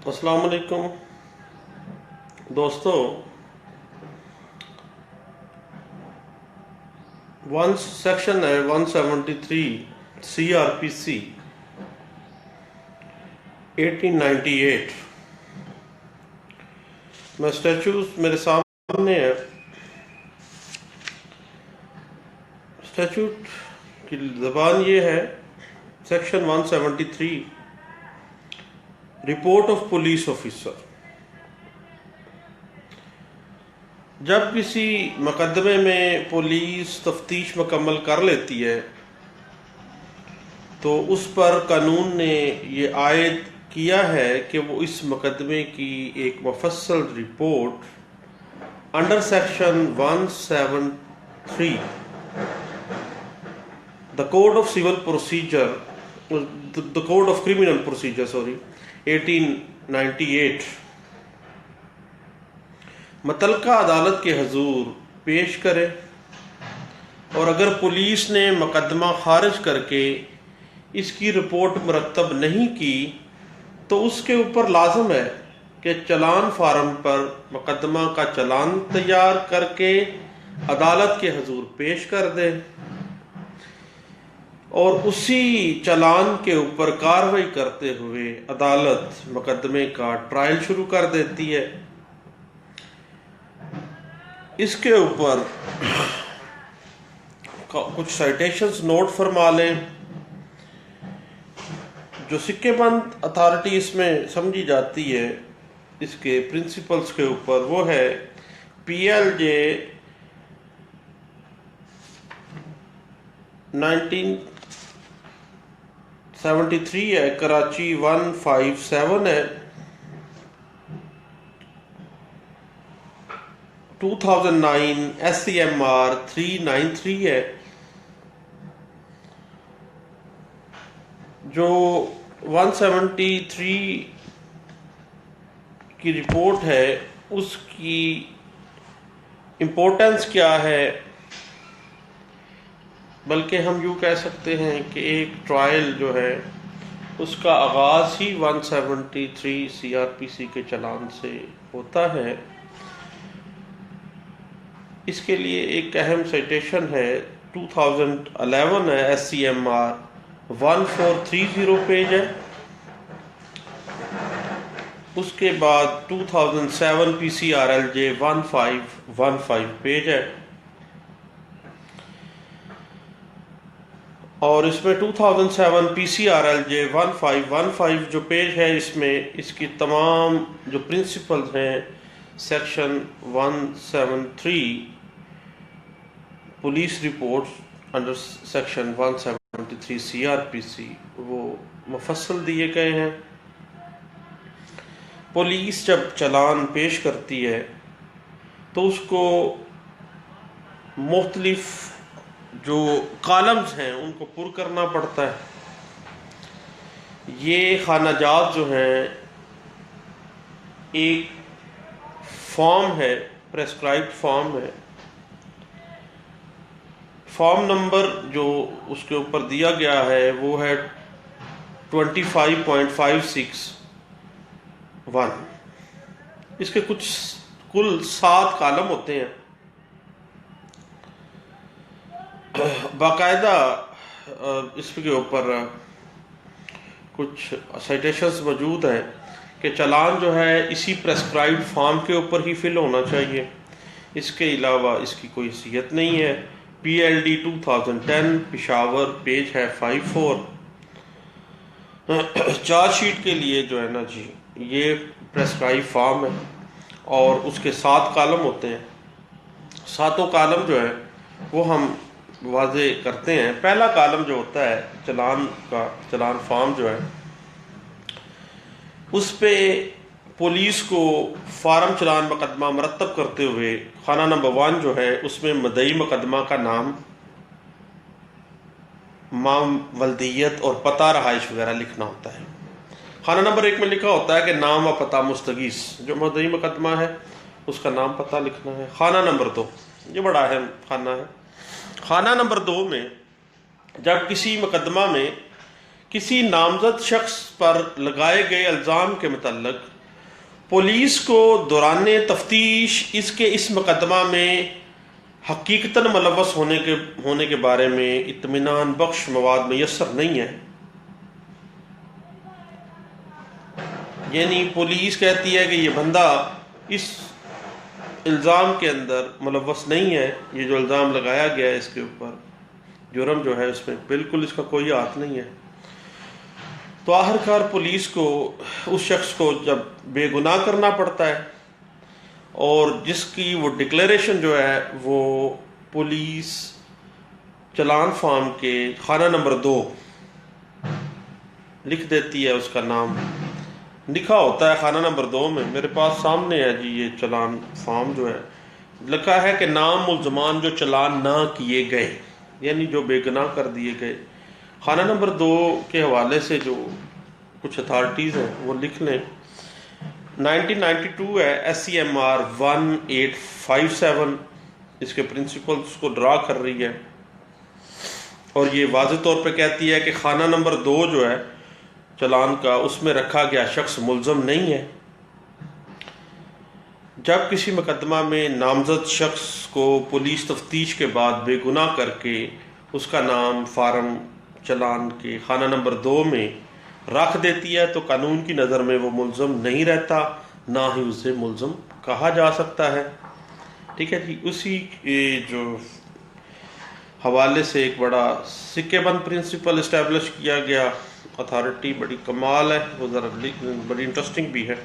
अस्सलाम वालेकुम दोस्तों। वन सेक्शन है 173 CRPC 1898 में स्टैचूज मेरे सामने है। स्टैचूट की ज़बान ये है, section 173 report of police officer. जब किसी मुकदमे में पुलिस तफ्तीश मुकम्मल कर लेती है तो उस पर कानून ने ये आयद किया है कि वो इस मुकदमे की एक मुफस्सल report under section 173 the code of civil procedure, the code of criminal procedure 1898 मुतल्लिका अदालत के हजूर पेश करे। और अगर पुलिस ने मुकदमा खारिज करके इसकी रिपोर्ट मुरतब नहीं की तो उसके ऊपर लाजम है कि चलान फार्म पर मुकदमा का चलान तैयार करके अदालत के हजूर पेश कर दे और उसी चलान के ऊपर कार्रवाई करते हुए अदालत मुकदमे का ट्रायल शुरू कर देती है। इसके ऊपर कुछ साइटेशंस नोट फरमा लें। जो सिक्केबंद अथॉरिटी इसमें समझी जाती है इसके प्रिंसिपल्स के ऊपर, वो है PLJ 1973 है, कराची 157 है, 2009 SCMR 393 है। जो 173 की रिपोर्ट है उसकी इम्पोर्टेंस क्या है, बल्कि हम यूँ कह सकते हैं कि एक ट्रायल जो है उसका आगाज़ ही 173 CRPC के चलान से होता है। इसके लिए एक अहम साइटेशन है 2011 है, SCMR 1430 पेज है। उसके बाद 2007 PCRLJ 1515 पेज है और इसमें 2007 PCRLJ 1515 जो पेज है इसमें इसकी तमाम जो प्रिंसिपल्स हैं section 173 police reports under section 173 CRPC वो मुफस्सल दिए गए हैं। पुलिस जब चलान पेश करती है तो उसको मुख्तलिफ जो कॉलम्स हैं उनको पुर करना पड़ता है। ये खानाजात जो हैं एक फॉर्म है, प्रेस्क्राइब्ड फॉर्म है। फॉर्म नंबर जो उसके ऊपर दिया गया है वो है 25.561। इसके कुल 7 कॉलम होते हैं। बाकायदा इसके ऊपर कुछ साइटेशंस मौजूद हैं कि चलान जो है इसी प्रेस्क्राइब्ड फॉर्म के ऊपर ही फिल होना चाहिए। इसके अलावा इसकी कोई हैसियत नहीं है। PLD 2010 पिशावर पेज है 54। चार्जशीट के लिए जो है ना जी ये प्रेस्क्राइब फॉर्म है और उसके 7 कॉलम होते हैं। 7 कॉलम जो है वो हम वाजे करते हैं। पहला कॉलम जो होता है चलान फॉर्म जो है उस पे पुलिस को फार्म चलान मुकदमा मरतब करते हुए खाना नंबर 1 जो है उसमें मदई मुकदमा का नाम, माम, वल्दियत और पता रहाइश वगैरह लिखना होता है। खाना नंबर 1 में लिखा होता है कि नाम व पता मुस्तगीस, जो मदई मुकदमा है उसका नाम पता लिखना है। खाना नंबर 2 ये बड़ा अहम खाना है। खाना नंबर 2 में जब किसी मुकदमा में किसी नामजद शख्स पर लगाए गए इल्ज़ाम के मुतल्लिक पुलिस को दौरान तफ्तीश इसके इस मुकदमा में हकीकतन मुलव्वस होने के बारे में इत्मीनान बख्श मवाद मैसर नहीं है। यानी पुलिस कहती है कि ये बंदा इस इल्ज़ाम के अंदर मुलव्वस नहीं है, ये जो इल्ज़ाम लगाया गया है इसके ऊपर, जुर्म जो है उसमें बिल्कुल इसका कोई हाथ नहीं है। तो आखिरकार पुलिस को उस शख्स को जब बेगुनाह करना पड़ता है और जिसकी वो डिक्लेरेशन जो है वो पुलिस चालान फार्म के खाना नंबर 2 लिख देती है, उसका नाम लिखा होता है खाना नंबर 2 में, मेरे पास सामने है जी ये चालान फार्म जो है, लिखा है कि नाम मुल्ज़मान जो चालान ना किए गए, यानी जो बेगुनाह कर दिए गए। खाना नंबर 2 के हवाले से जो कुछ अथॉरिटीज़ हैं वो लिख लें। 1992 है, SCMR 1857 इसके प्रिंसिपल्स को ड्रा कर रही है और ये वाज़ेह तौर पे कहती है कि खाना नंबर 2 जो है चालान का, उसमें रखा गया शख्स मुल्ज़म नहीं है। जब किसी मुकदमा में नामजद शख्स को पुलिस तफ्तीश के बाद बेगुनाह करके उसका नाम फार्म चालान के खाना नंबर 2 में रख देती है तो कानून की नज़र में वो मुल्ज़म नहीं रहता, ना ही उसे मुल्ज़म कहा जा सकता है। ठीक है जी। उसी जो हवाले से एक बड़ा सिक्केबंद प्रिंसिपल इस्टेब्लिश किया गया, अथॉरिटी बड़ी कमाल है, वो ज़रा बड़ी इंटरेस्टिंग भी है,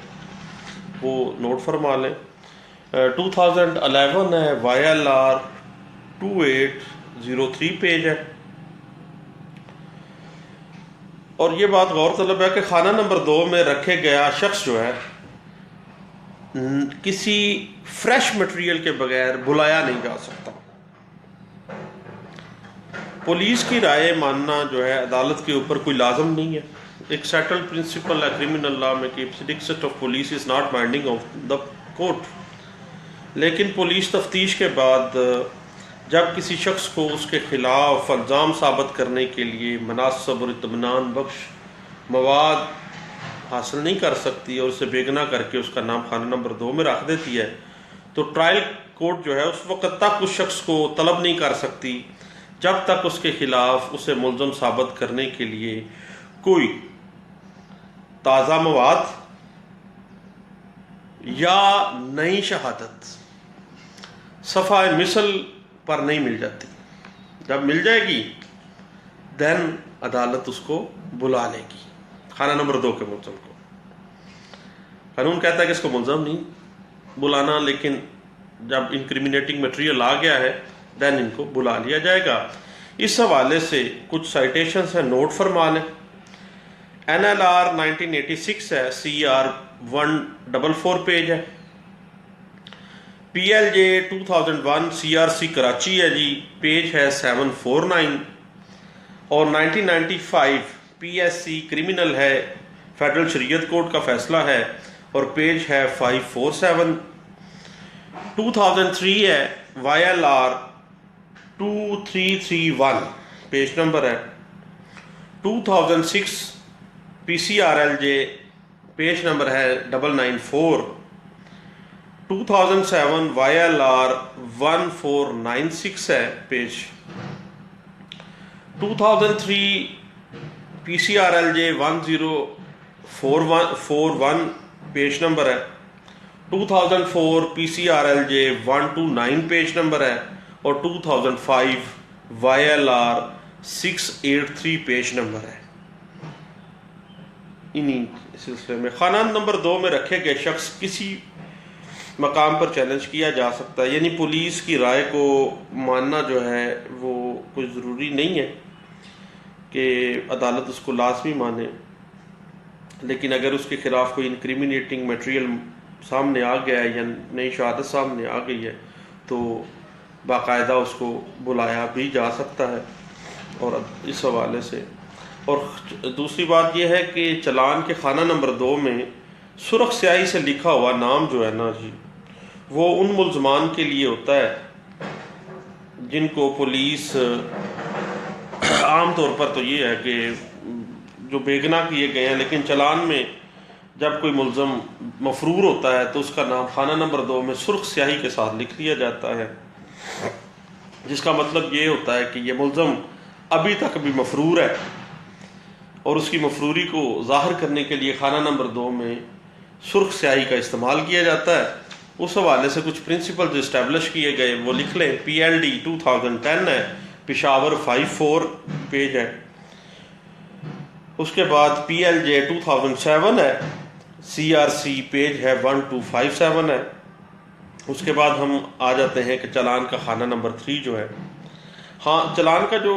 वो नोट फरमा लें। 2011 है, YLR 2803 पेज है और ये बात गौरतलब है कि खाना नंबर 2 में रखे गया शख्स जो है किसी फ्रेश मटेरियल के बगैर बुलाया नहीं जा सकता। पुलिस की राय मानना जो है अदालत के ऊपर कोई लाजम नहीं है। एक सेटल्ड प्रिंसिपल है क्रिमिनल लॉ में कि dixit of police is not binding of the court. लेकिन पुलिस तफ्तीश के बाद जब किसी शख्स को उसके खिलाफ इल्ज़ाम साबित करने के लिए मुनासिब और इत्मीनान बख्श मवाद हासिल नहीं कर सकती और उसे बेगुनाह करके उसका नाम खाना नंबर 2 में रख देती है, तो ट्रायल कोर्ट जो है उस वक़्त तक उस शख्स को तलब नहीं कर सकती जब तक उसके खिलाफ उसे मुल्ज़म साबित करने के लिए कोई ताज़ा मवाद या नई शहादत सफ़ा मिसल पर नहीं मिल जाती। जब मिल जाएगी देन अदालत उसको बुला लेगी, खाना नंबर 2 के मुल्ज़म को। कानून कहता है कि इसको मुल्ज़म नहीं बुलाना, लेकिन जब इंक्रिमिनेटिंग मटेरियल आ गया है देन इनको बुला लिया जाएगा। इस हवाले से कुछ साइटेशंस हैं, नोट फरमा लें। NLR 1986 है, CR 144 पेज है। PLJ 2001 CRC कराची है जी, पेज है 749 और 1995 PSC क्रिमिनल है, फेडरल शरीयत कोर्ट का फैसला है और पेज है 547। 2003 है, YLR 2331 पेज नंबर है। 2006 PCRLJ पेज नंबर है 994। 2007 YLR 1496 है पेज। 2003 PCRLJ 1041 पेज नंबर है। 2004 PCRLJ 129 पेज नंबर है और 2005 YLR 683 पेज नंबर है। इन्हीं सिलसिले में खाना नंबर 2 में रखे गए शख्स किसी मकाम पर चैलेंज किया जा सकता है, यानी पुलिस की राय को मानना जो है वो कोई ज़रूरी नहीं है कि अदालत उसको लाजमी माने, लेकिन अगर उसके खिलाफ कोई इंक्रिमिनेटिंग मटेरियल सामने आ गया है या नई शहादत सामने आ गई है तो बाकायदा उसको बुलाया भी जा सकता है। और इस हवाले से और दूसरी बात यह है कि चालान के खाना नंबर 2 में सुर्ख स्याही से लिखा हुआ नाम जो है ना जी, वो उन मुल्ज़मान के लिए होता है जिनको पुलिस आम तौर पर तो ये है कि जो बेगुनाह किए गए हैं लेकिन चालान में जब कोई मुलजम मफरूर होता है तो उसका नाम खाना नंबर 2 में सुर्ख स्याही के साथ लिख दिया जाता है, जिसका मतलब ये होता है कि ये मुलजम अभी तक भी मफरूर है और उसकी मफरूरी को ज़ाहिर करने के लिए खाना नंबर 2 में सुर्ख स्याही का इस्तेमाल किया जाता है। उस हवाले से कुछ प्रिंसिपल जो इस्टेब्लिश किए गए वो लिख लें। PLD 2010 है, पेशावर 54 पेज है। उसके बाद PLJ 2007 है, CRC पेज है 1257 है। उसके बाद हम आ जाते हैं कि चालान का खाना नंबर 3 जो है, हाँ, चालान का जो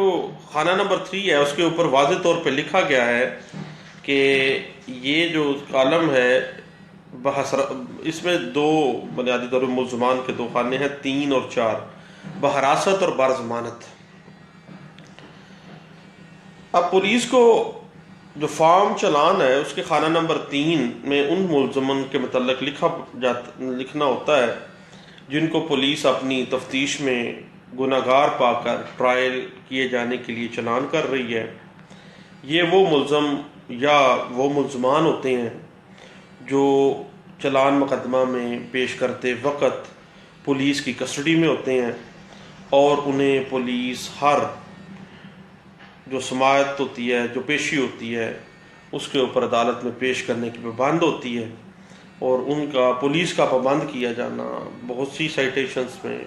खाना नंबर 3 है उसके ऊपर वाज़ेह तौर पे लिखा गया है कि ये जो कॉलम है इसमें दो बुनियादी तौर पर मुल्ज़मान के दो खाने हैं, 3 और 4, बहरासत और बारज़मानत। अब पुलिस को जो फॉर्म चालान है उसके खाना नंबर 3 में उन मुल्ज़मन के मतलब लिखना होता है जिनको पुलिस अपनी तफ्तीश में गुनाहगार पाकर ट्रायल किए जाने के लिए चालान कर रही है। ये वो मुल्ज़म या वो मुल्ज़मान होते हैं जो चालान मुकदमा में पेश करते वक्त पुलिस की कस्टडी में होते हैं और उन्हें पुलिस हर जो समाअत होती है, जो पेशी होती है, उसके ऊपर अदालत में पेश करने की पाबंद होती है और उनका पुलिस का पाबंद किया जाना बहुत सी साइटेशंस में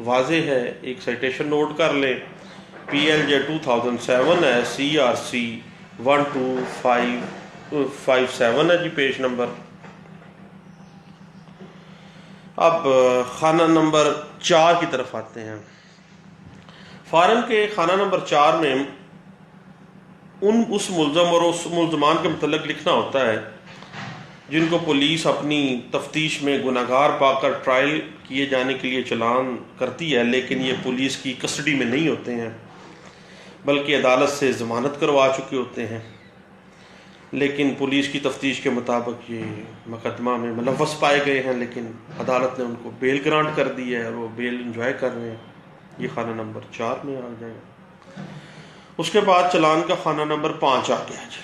वाज़े है। एक साइटेशन नोट कर लें, PLJ 2007 है, CRC 12557 है जी पेज नंबर। अब खाना नंबर 4 की तरफ आते हैं। फार्म के खाना नंबर 4 में उस मुल्ज़म और उस मुल्ज़मान के मतलब लिखना होता है जिनको पुलिस अपनी तफ्तीश में गुनाहगार पाकर ट्रायल किए जाने के लिए चालान करती है, लेकिन ये पुलिस की कस्टडी में नहीं होते हैं बल्कि अदालत से ज़मानत करवा चुके होते हैं, लेकिन पुलिस की तफ्तीश के मुताबिक ये मुकदमा में मुलव्वस पाए गए हैं, लेकिन अदालत ने उनको बेल ग्रांट कर दी है और वो बेल इंजॉय कर रहे हैं। ये खाना नंबर 4 में आ जाएगा। उसके बाद चालान का खाना नंबर 5 आ गया जी।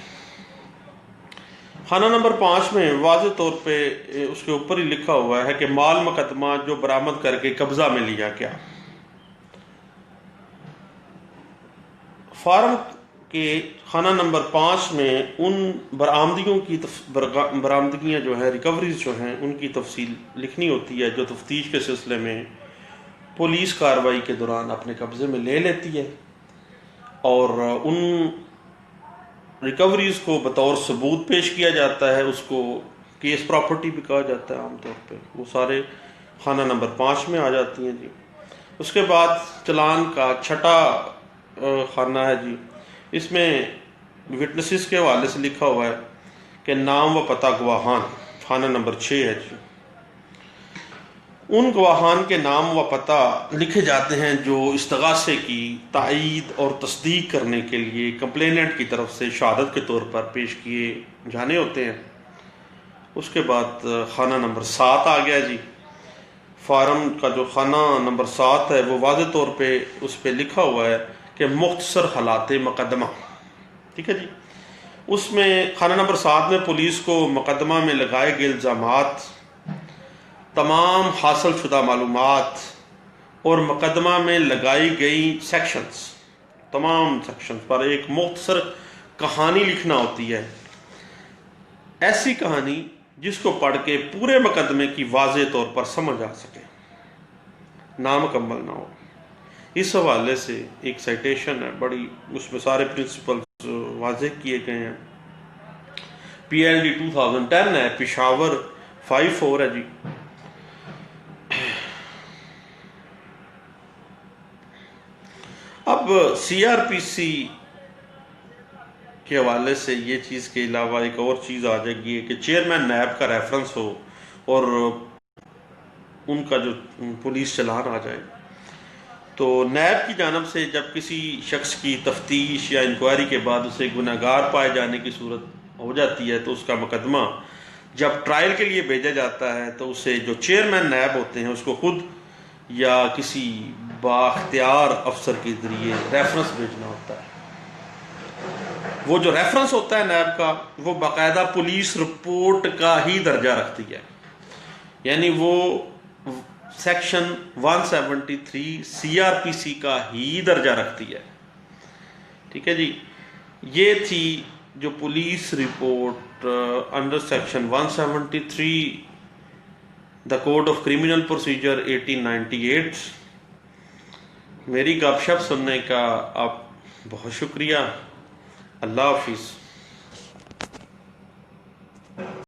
खाना नंबर 5 में वाज़ेह तौर पे उसके ऊपर ही लिखा हुआ है कि माल मुकदमा जो बरामद करके कब्जा में लिया गया। फार्म के खाना नंबर 5 में उन बरामदगियाँ जो है, रिकवरीज जो हैं, उनकी तफसील लिखनी होती है जो तफ्तीश के सिलसिले में पुलिस कार्रवाई के दौरान अपने कब्जे में ले लेती है और उन रिकवरीज को बतौर सबूत पेश किया जाता है। उसको केस प्रॉपर्टी भी कहा जाता है आमतौर पे। वो सारे खाना नंबर 5 में आ जाती हैं जी। उसके बाद चालान का छठा खाना है जी। इसमें विटनेसेस के हवाले से लिखा हुआ है कि नाम व पता गवाहान, खाना नंबर 6 है जी। उन गवाहान के नाम व पता लिखे जाते हैं जो इस्तगासे की तायीद और तस्दीक करने के लिए कंप्लेनेंट की तरफ से शहादत के तौर पर पेश किए जाने होते हैं। उसके बाद खाना नंबर 7 आ गया जी। फार्म का जो खाना नंबर 7 है वो वाज़ेह तौर पे उस पर लिखा हुआ है कि मुख्तसर हालात मुकदमा, ठीक है जी। उसमें खाना नंबर 7 में पुलिस को मुकदमा में लगाए गए इल्ज़ामात, तमाम हासिल शुदा मालूमात और मुकदमा में लगाई गई सेक्शंस, तमाम सेक्शंस पर एक मुख्तसर कहानी लिखना होती है। ऐसी कहानी जिसको पढ़ के पूरे मुकदमे की वाज़ेह तौर पर समझ आ सके, नामुकम्मल ना हो। इस हवाले से एक साइटेशन है बड़ी, उसमें सारे प्रिंसिपल्स वाज़ेह किए गए हैं। PLD 2010 है, पेशावर 54 है जी। अब CRPC के हवाले से ये चीज़ के अलावा एक और चीज़ आ जाएगी कि चेयरमैन नैब का रेफरेंस हो और उनका जो पुलिस चालान आ जाए। तो नैब की जानब से जब किसी शख्स की तफ्तीश या इंक्वायरी के बाद उसे गुनहगार पाए जाने की सूरत हो जाती है तो उसका मुकदमा जब ट्रायल के लिए भेजा जाता है तो उसे जो चेयरमैन नैब होते हैं उसको खुद या किसी बाख्तियार अफसर के ज़रिए रेफरेंस भेजना होता है। वो जो रेफरेंस होता है नैब का, वो बाकायदा पुलिस रिपोर्ट का ही दर्जा रखती है, यानी वो सेक्शन 173 CRPC का ही दर्जा रखती है। ठीक है जी, ये थी जो police report under section 173 the code of criminal procedure 1898। मेरी गपशप सुनने का आप बहुत शुक्रिया। अल्लाह हाफिज़।